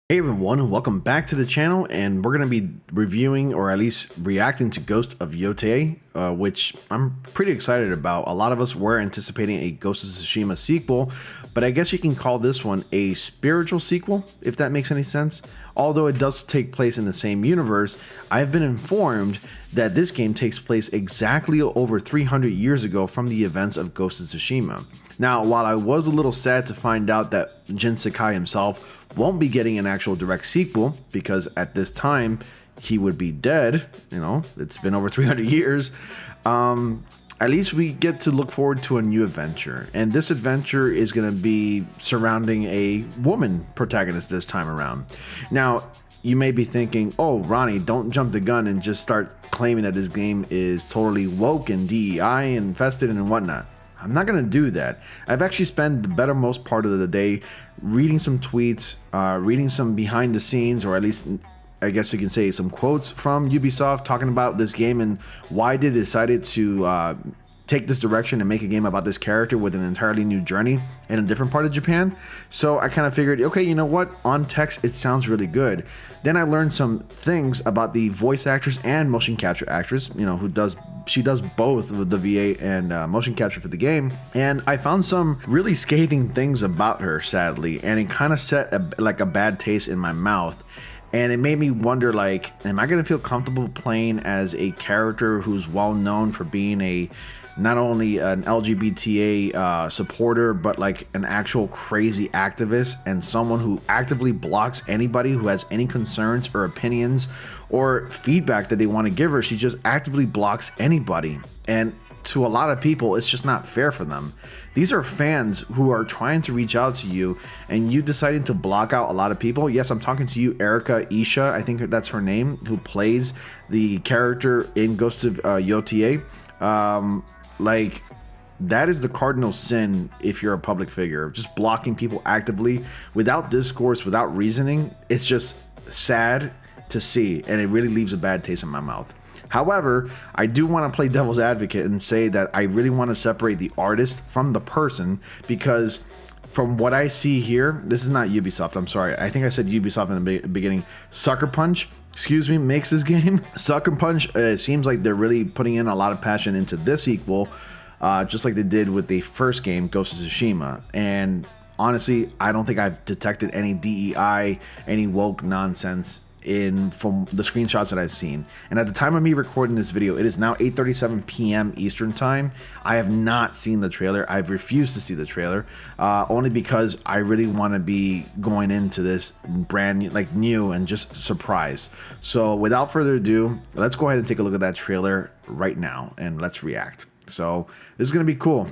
Hey everyone, welcome back to the channel, and we're going to be reviewing or at least reacting to Ghost of Yotei, which I'm pretty excited about. A lot of us were anticipating a Ghost of Tsushima sequel, but I guess you can call this one a spiritual sequel, if that makes any sense. Although it does take place in the same universe, I've been informed that this game takes place exactly over 300 years ago from the events of Ghost of Tsushima. Now, while I was a little sad to find out that Jin Sakai himself won't be getting an actual direct sequel, because at this time he would be dead, you know, it's been over 300 years, at least we get to look forward to a new adventure. And this adventure is going to be surrounding a woman protagonist this time around. Now, you may be thinking, oh, Ronnie, don't jump the gun and just start claiming that this game is totally woke and DEI infested and whatnot. I'm not going to do that. I've actually spent the bettermost part of the day reading some tweets, reading some behind the scenes, or at least I guess you can say some quotes from Ubisoft talking about this game and why they decided to take this direction and make a game about this character with an entirely new journey in a different part of Japan. So I kind of figured, okay, you know what? On text, it sounds really good. Then I learned some things about the voice actress and motion capture actress, you know, she does both with the VA and motion capture for the game. And I found some really scathing things about her, sadly, and it kind of set a bad taste in my mouth. And it made me wonder, like, am I going to feel comfortable playing as a character who's well known for being not only an LGBTA supporter, but like an actual crazy activist and someone who actively blocks anybody who has any concerns or opinions or feedback that they want to give her. She just actively blocks anybody. And to a lot of people, it's just not fair for them. These are fans who are trying to reach out to you, and you deciding to block out a lot of people. Yes, I'm talking to you, Erika, Ishii, I think that's her name, who plays the character in Ghost of Yotei. Like, that is the cardinal sin if you're a public figure. Just blocking people actively without discourse, without reasoning. It's just sad to see, and it really leaves a bad taste in my mouth. However, I do want to play devil's advocate and say that I really want to separate the artist from the person, because from what I see here, this is not Ubisoft. I'm sorry. I think I said Ubisoft in the beginning. Sucker Punch, excuse me, makes this game. Sucker Punch, it seems like they're really putting in a lot of passion into this sequel, just like they did with the first game, Ghost of Tsushima. And honestly, I don't think I've detected any DEI, any woke nonsense from the screenshots that I've seen. And at the time of me recording this video, it is now 8:37 p.m. Eastern time. I have not seen the trailer. I've refused to see the trailer, only because I really want to be going into this brand new and just surprised. So without further ado, let's go ahead and take a look at that trailer right now and let's react. So this is gonna be cool.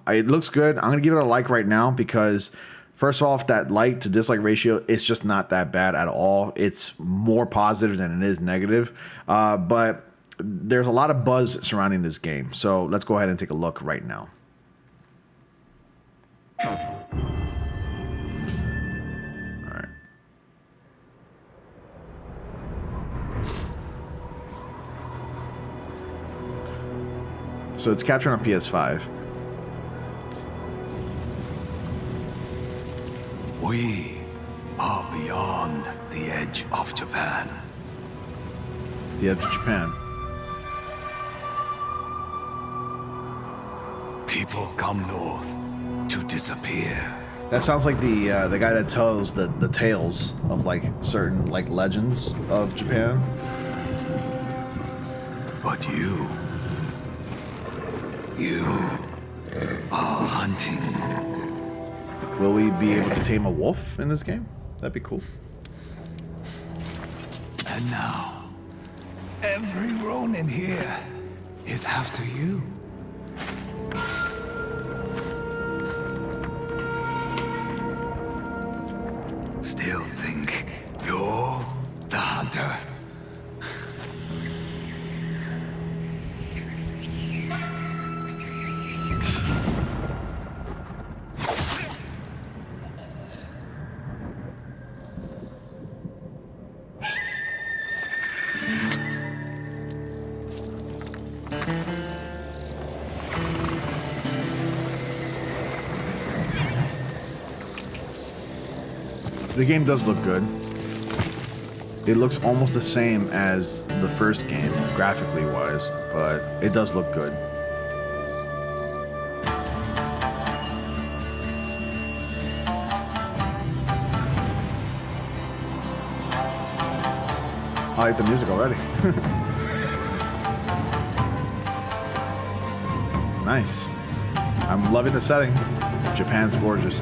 It looks good. I'm gonna give it a like right now, because first off, that like to dislike ratio is just not that bad at all. It's more positive than it is negative, but there's a lot of buzz surrounding this game. So let's go ahead and take a look right now. All right. So it's captured on PS5. We are beyond the edge of Japan. The edge of Japan. People come north to disappear. That sounds like the guy that tells the tales of like certain like legends of Japan. But you are hunting. Will we be able to tame a wolf in this game? That'd be cool. And now, every Ronin here is after you. Still think you're the hunter? The game does look good. It looks almost the same as the first game, graphically wise, but it does look good. I like the music already. Nice. I'm loving the setting. Japan's gorgeous.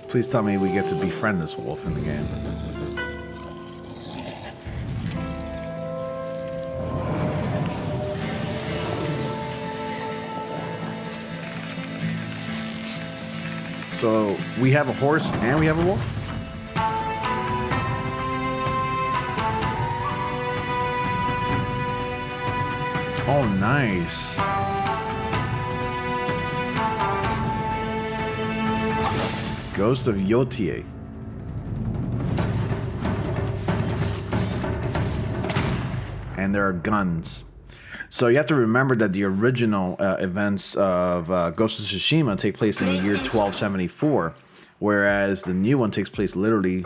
Please tell me we get to befriend this wolf in the game. So we have a horse and we have a wolf? Oh, nice. Ghost of Yotei. And there are guns. So you have to remember that the original events of Ghost of Tsushima take place in the year 1274, whereas the new one takes place literally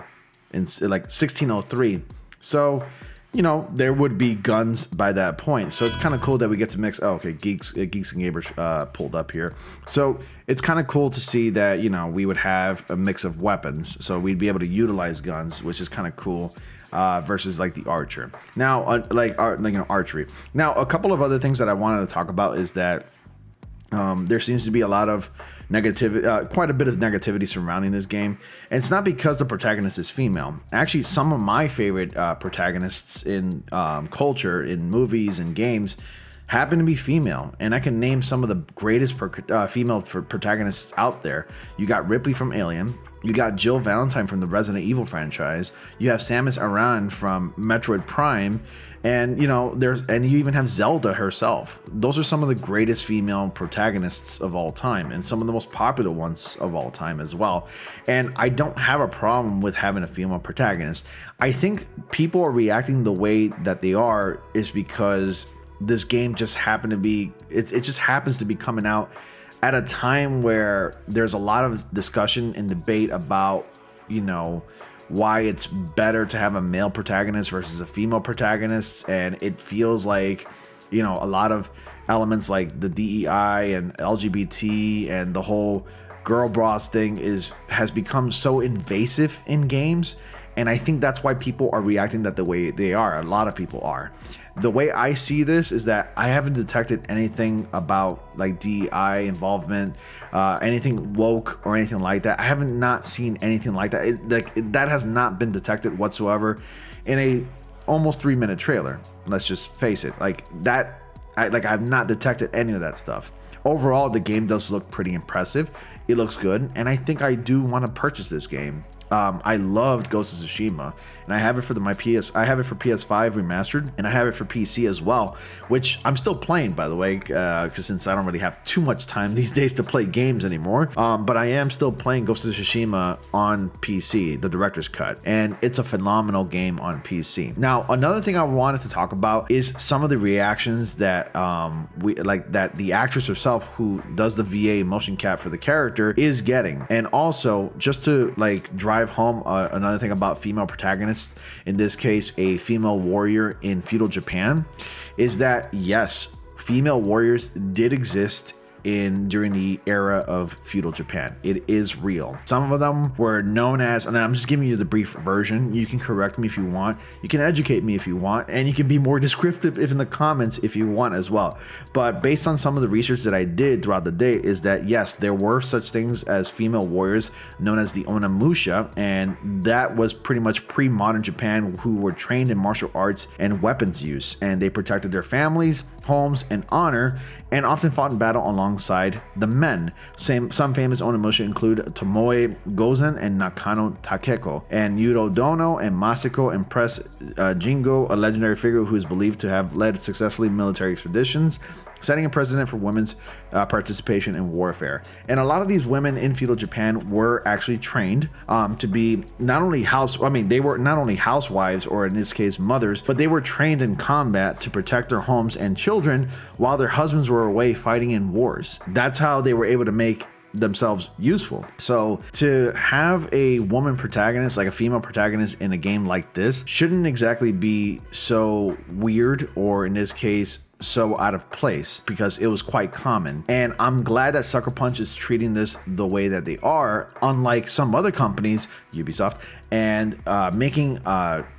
in like 1603. So, you know, there would be guns by that point. So it's kind of cool that we get to mix. Oh, okay, Geeks and Gamers pulled up here. So it's kind of cool to see that, you know, we would have a mix of weapons. So we'd be able to utilize guns, which is kind of cool. Versus like the archer. Now, archery. Now, a couple of other things that I wanted to talk about is that there seems to be a lot of negativity, quite a bit of negativity surrounding this game. And it's not because the protagonist is female. Actually, some of my favorite protagonists in culture, in movies and games, happen to be female, and I can name some of the greatest female protagonists out there. You got Ripley from Alien. You got Jill Valentine from the Resident Evil franchise. You have Samus Aran from Metroid Prime, and you even have Zelda herself. Those are some of the greatest female protagonists of all time, and some of the most popular ones of all time as well. And I don't have a problem with having a female protagonist. I think people are reacting the way that they are is because this game just happened to be, it just happens to be coming out at a time where there's a lot of discussion and debate about, why it's better to have a male protagonist versus a female protagonist. And it feels like, a lot of elements like the DEI and LGBT and the whole girl boss thing has become so invasive in games. And I think that's why people are reacting that the way they are. A lot of people are. The way I see this is that I haven't detected anything about like DEI involvement, anything woke or anything like that. I haven't not seen anything like that. That has not been detected whatsoever in a almost 3-minute trailer. Let's just face it. I've not detected any of that stuff. Overall, the game does look pretty impressive. It looks good, and I think I do want to purchase this game. I loved Ghost of Tsushima, and I have it for I have it for PS5 remastered, and I have it for PC as well, which I'm still playing, by the way, because since I don't really have too much time these days to play games anymore. But I am still playing Ghost of Tsushima on PC, the director's cut, and it's a phenomenal game on PC. Now, another thing I wanted to talk about is some of the reactions that that the actress herself, who does the VA motion cap for the character, is getting, and also just to drive home another thing about female protagonists, in this case a female warrior in feudal Japan, is that yes, female warriors did exist during the era of feudal Japan. It is real. Some of them were known as, and I'm just giving you the brief version. You can correct me if you want. You can educate me if you want, and you can be more descriptive in the comments if you want as well. But based on some of the research that I did throughout the day, is that yes, there were such things as female warriors known as the Onimusha, and that was pretty much pre-modern Japan, who were trained in martial arts and weapons use, and they protected their families, homes, and honor, and often fought in battle alongside the men. Some famous Onimusha include Tomoe Gozen and Nakano Takeko, and Yuro Dono and Masako impress Jingo, a legendary figure who is believed to have led successfully military expeditions, setting a precedent for women's participation in warfare. And a lot of these women in feudal Japan were actually trained to be not only they were not only housewives, or in this case mothers, but they were trained in combat to protect their homes and children while their husbands were away fighting in wars. That's how they were able to make themselves useful. So to have a woman protagonist, like a female protagonist in a game like this, shouldn't exactly be so weird, or in this case so out of place, because it was quite common. And I'm glad that Sucker Punch is treating this the way that they are, unlike some other companies, Ubisoft, and making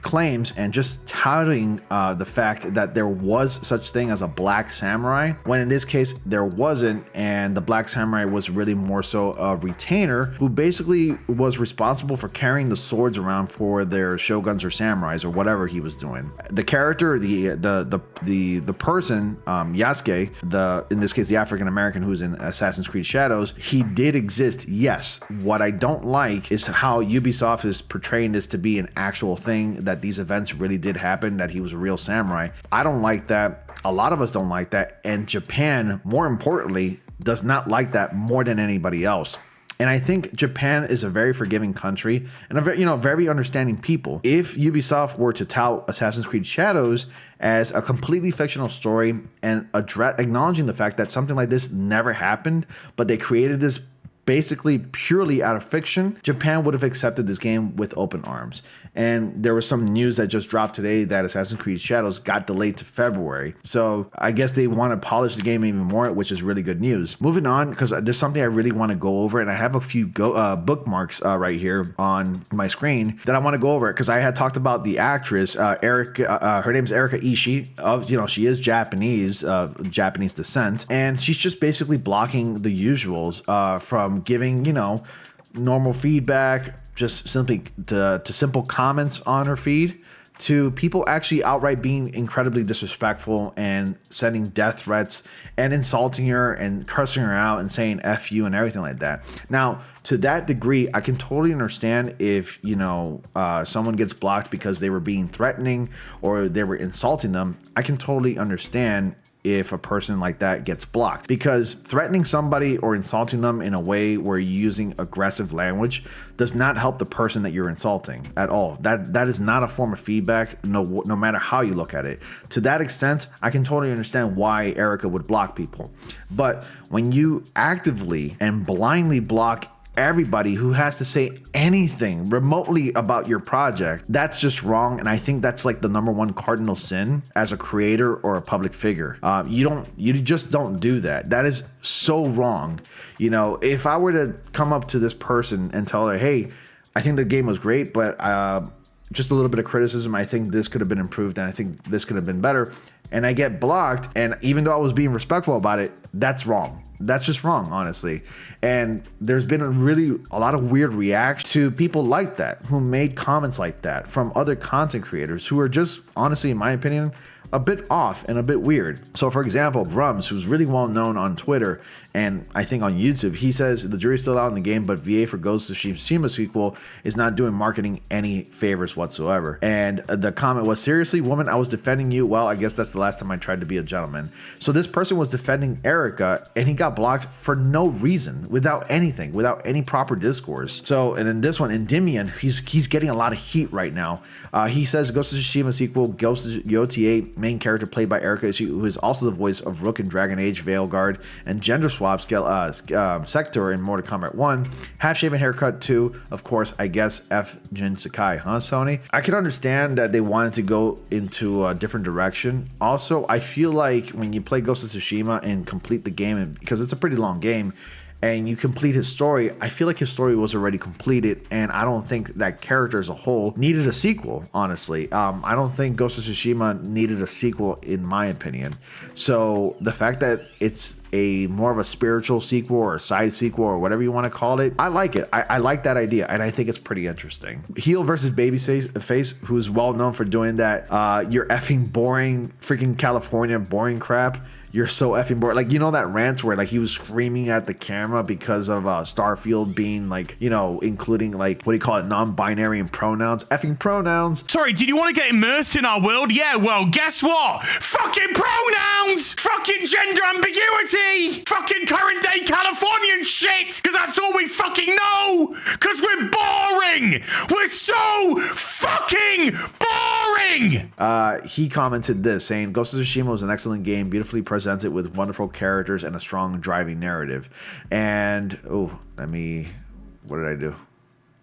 claims and just touting the fact that there was such thing as a black samurai, when in this case there wasn't, and the black samurai was really more so a retainer who basically was responsible for carrying the swords around for their shoguns or samurais or whatever he was doing. The character, the person, Yasuke, in this case the African American who's in Assassin's Creed Shadows, he did exist, yes. What I don't like is how Ubisoft is portraying this to be an actual thing, that these events really did happen, that he was a real samurai. I don't like that. A lot of us don't like that, and Japan, more importantly, does not like that more than anybody else. And I think Japan is a very forgiving country and a very understanding people. If Ubisoft were to tout Assassin's Creed Shadows as a completely fictional story and acknowledging the fact that something like this never happened, but they created this basically purely out of fiction, Japan would have accepted this game with open arms. And there was some news that just dropped today that Assassin's Creed Shadows got delayed to February. So I guess they want to polish the game even more, which is really good news. Moving on, because there's something I really want to go over, and I have a few bookmarks right here on my screen that I want to go over, because I had talked about the actress, Erika. Her name's Erika Ishii. She is Japanese, Japanese descent, and she's just basically blocking the usuals from giving, normal feedback, just simply to simple comments on her feed, to people actually outright being incredibly disrespectful and sending death threats and insulting her and cursing her out and saying F you and everything like that. Now, to that degree, I can totally understand if, someone gets blocked because they were being threatening or they were insulting them. I can totally understand if a person like that gets blocked, because threatening somebody or insulting them in a way where you're using aggressive language does not help the person that you're insulting at all. That is not a form of feedback, no matter how you look at it. To that extent, I can totally understand why Erika would block people. But when you actively and blindly block everybody who has to say anything remotely about your project, that's just wrong. And I think that's like the number one cardinal sin as a creator or a public figure. You just don't do that. That is so wrong. If I were to come up to this person and tell her, hey, I think the game was great, but just a little bit of criticism, I think this could have been improved and I think this could have been better, and I get blocked, and even though I was being respectful about it, that's wrong. That's just wrong, honestly. And there's been a lot of weird reactions to people like that, who made comments like that from other content creators who are just, honestly, in my opinion, a bit off and a bit weird. So for example, Grums, who's really well known on Twitter and I think on YouTube, he says the jury's still out in the game, but VA for Ghost of Tsushima sequel is not doing marketing any favors whatsoever. And the comment was, seriously, woman, I was defending you. Well, I guess that's the last time I tried to be a gentleman. So this person was defending Erika and he got blocked for no reason, without anything, without any proper discourse. So, and in this one, Endymion, he's getting a lot of heat right now. He says Ghost of Tsushima sequel, Ghost of Yotei, main character played by Erika Ishii, who is also the voice of Rook in Dragon Age, Veilguard, and gender swap Sector in Mortal Kombat 1, half-shaven haircut 2, of course, I guess F Jin Sakai, huh, Sony? I can understand that they wanted to go into a different direction. Also, I feel like when you play Ghost of Tsushima and complete the game, and because it's a pretty long game, and you complete his story, I feel like his story was already completed, and I don't think that character as a whole needed a sequel, honestly. I don't think Ghost of Tsushima needed a sequel, in my opinion. So the fact that it's a more of a spiritual sequel or a side sequel or whatever you want to call it. I like it. I like that idea, and I think it's pretty interesting. Heel versus Babyface, who's well known for doing that. You're effing boring, freaking California boring crap. You're so effing boring. Like, you know that rant where like he was screaming at the camera because of Starfield being like, you know, including like, what do you call it, non-binary and pronouns? Effing pronouns. Sorry, did you want to get immersed in our world? Yeah, well, guess what? Fucking pronouns! Fucking gender ambiguity! Fucking current day Californian shit! Because that's all we fucking know! Because we're boring! We're so fucking boring! He commented this, saying, Ghost of Tsushima was an excellent game, beautifully presented with wonderful characters and a strong driving narrative. And, what did I do?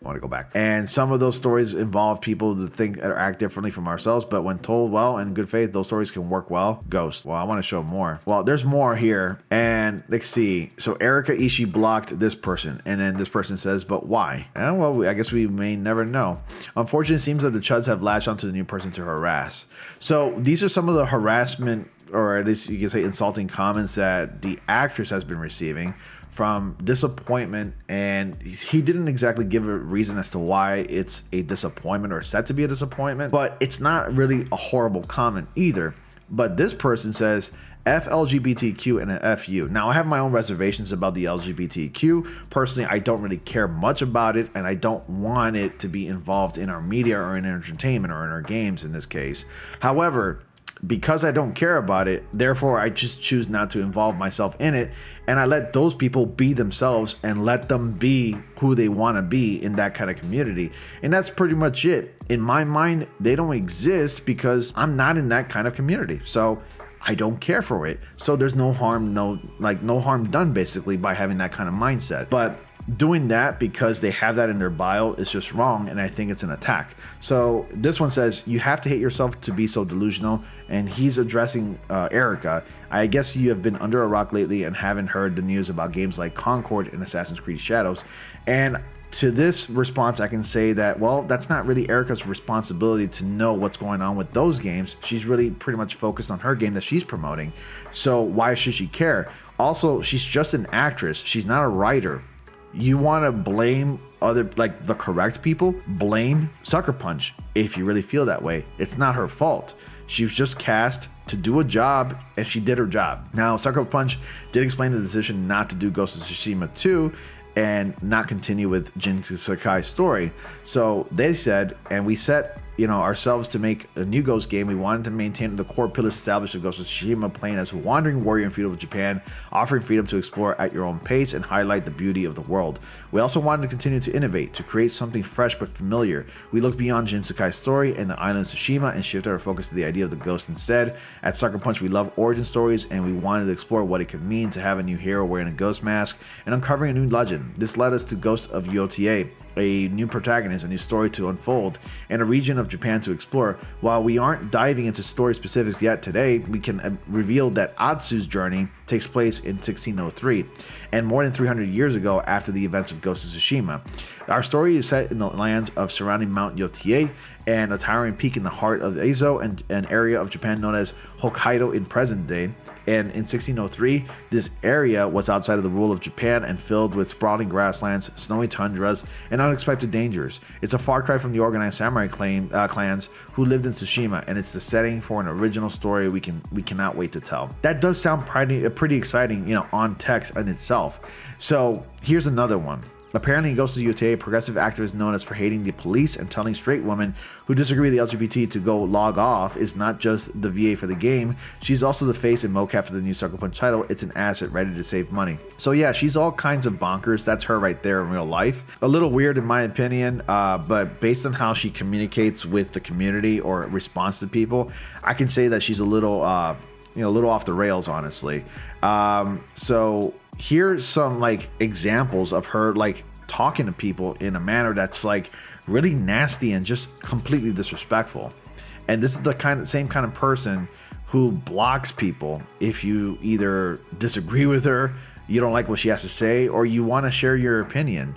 I want to go back. And some of those stories involve people that think or act differently from ourselves, but when told well and in good faith, those stories can work well. Ghost. Well, I want to show more. Well, there's more here. And let's see. So Erika Ishii blocked this person. And then this person says, but why? And well, I guess we may never know. Unfortunately, it seems that the Chuds have latched onto the new person to harass. So these are some of the harassment, or at least you can say insulting comments that the actress has been receiving from disappointment, and he didn't exactly give a reason as to why it's a disappointment or said to be a disappointment, but it's not really a horrible comment either. But this person says, F LGBTQ and an F you. Now, I have my own reservations about the LGBTQ. Personally, I don't really care much about it, and I don't want it to be involved in our media or in entertainment or in our games in this case. However, because I don't care about it, therefore I just choose not to involve myself in it, and I let those people be themselves and let them be who they want to be in that kind of community. And that's pretty much it. In my mind, they don't exist because I'm not in that kind of community. So I don't care for it. So there's no harm, no harm done basically by having that kind of mindset. But doing that because they have that in their bio is just wrong, and I think it's an attack. So this one says, you have to hate yourself to be so delusional, and he's addressing Erika. I guess you have been under a rock lately and haven't heard the news about games like Concord and Assassin's Creed Shadows. And to this response, I can say that, well, that's not really Erika's responsibility to know what's going on with those games. She's really pretty much focused on her game that she's promoting. So why should she care? Also, she's just an actress. She's not a writer. You want to blame other, like the correct people, blame Sucker Punch if you really feel that way. It's not her fault. She was just cast to do a job, and she did her job. Now, Sucker Punch did explain the decision not to do Ghost of Tsushima 2 and not continue with Jin Sakai's story. So they said, and we set ourselves to make a new Ghost game. We wanted to maintain the core pillars established of Ghost of Tsushima, playing as a wandering warrior in feudal Japan, offering freedom to explore at your own pace and highlight the beauty of the world. We also wanted to continue to innovate, to create something fresh but familiar. We looked beyond Jin Sakai's story and the island of Tsushima and shifted our focus to the idea of the ghost instead. At Sucker Punch, we love origin stories, and we wanted to explore what it could mean to have a new hero wearing a ghost mask and uncovering a new legend. This led us to Ghost of Yotei, a new protagonist, a new story to unfold, and a region of Japan to explore. While we aren't diving into story specifics yet today, we can reveal that Atsu's journey takes place in 1603, and more than 300 years ago after the events of Ghost of Tsushima. Our story is set in the lands of surrounding Mount Yotei and a towering peak in the heart of Ezo, and an area of Japan known as Hokkaido in present day. And in 1603, this area was outside of the rule of Japan and filled with sprawling grasslands, snowy tundras, and unexpected dangers. It's a far cry from the organized samurai clans who lived in Tsushima, and it's the setting for an original story we cannot wait to tell. That does sound pretty exciting, on text in itself. So here's another one. Apparently, in Ghost of Yotei, a progressive activist known as for hating the police and telling straight women who disagree with the LGBT to go log off is not just the VA for the game. She's also the face and mocap for the new Sucker Punch title. It's an asset ready to save money. So yeah, she's all kinds of bonkers. That's her right there in real life. A little weird in my opinion, but based on how she communicates with the community or responds to people, I can say that she's a little off the rails, honestly. So here's some examples of her talking to people in a manner that's really nasty and just completely disrespectful. And this is the same kind of person who blocks people if you either disagree with her, you don't like what she has to say, or you want to share your opinion.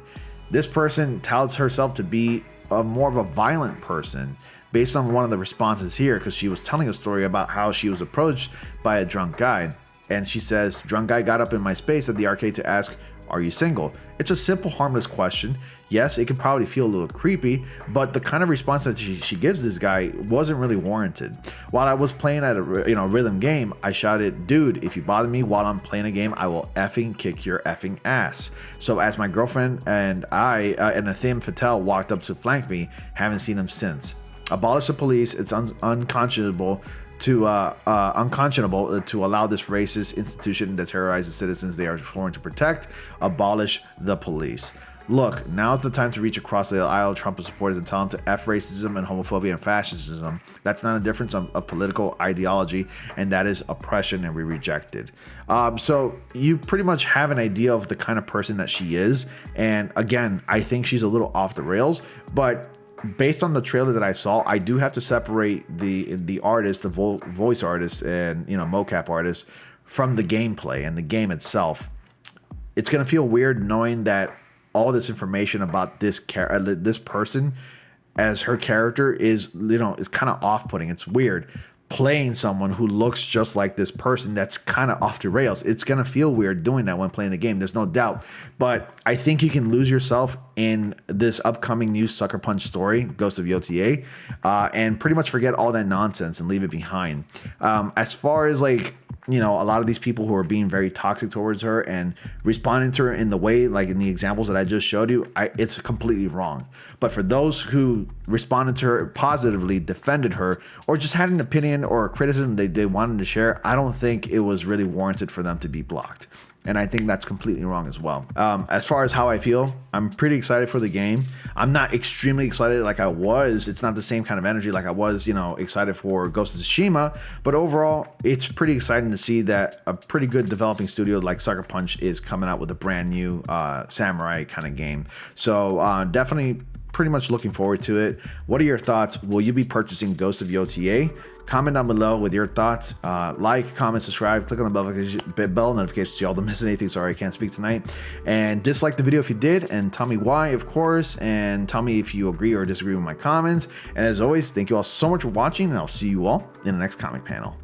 This person touts herself to be more of a violent person based on one of the responses here, because she was telling a story about how she was approached by a drunk guy. And she says, drunk guy got up in my space at the arcade to ask, are you single? It's a simple, harmless question. Yes, it could probably feel a little creepy, but the kind of response that she gives this guy wasn't really warranted. While I was playing at a rhythm game, I shouted, dude, if you bother me while I'm playing a game, I will effing kick your effing ass. So as my girlfriend and I and Athim Fatel walked up to flank me, haven't seen him since. Abolish the police. It's unconscionable to allow this racist institution that terrorizes citizens they are sworn to protect. Abolish the police. Look, now's the time to reach across the aisle, Trump supporters, and tell them to F racism and homophobia and fascism. That's not a difference of political ideology, and that is oppression, and we reject it. So you pretty much have an idea of the kind of person that she is. And again, I think she's a little off the rails, but based on the trailer that I saw, I do have to separate the artist, the voice artist, and mocap artist from the gameplay and the game itself. It's gonna feel weird knowing that all this information about this person as her character is kind of off-putting. It's weird playing someone who looks just like this person that's kind of off the rails. It's gonna feel weird doing that when playing the game, there's no doubt. But I think you can lose yourself in this upcoming new Sucker Punch story, Ghost of Yotei, and pretty much forget all that nonsense and leave it behind. As far as a lot of these people who are being very toxic towards her and responding to her in the way, like in the examples that I just showed you, it's completely wrong. But for those who responded to her positively, defended her, or just had an opinion or a criticism they wanted to share, I don't think it was really warranted for them to be blocked. And I think that's completely wrong as well. As far as how I feel, I'm pretty excited for the game. I'm not extremely excited like I was. It's not the same kind of energy like I was, excited for Ghost of Tsushima. But overall, it's pretty exciting to see that a pretty good developing studio like Sucker Punch is coming out with a brand new samurai kind of game. So definitely pretty much looking forward to it. What are your thoughts? Will you be purchasing Ghost of Yotei? Comment down below with your thoughts. Like, comment, subscribe, click on the bell notifications so y'all don't miss anything. Sorry, I can't speak tonight. And dislike the video if you did, and tell me why, of course, and tell me if you agree or disagree with my comments. And as always, thank you all so much for watching, and I'll see you all in the next comic panel.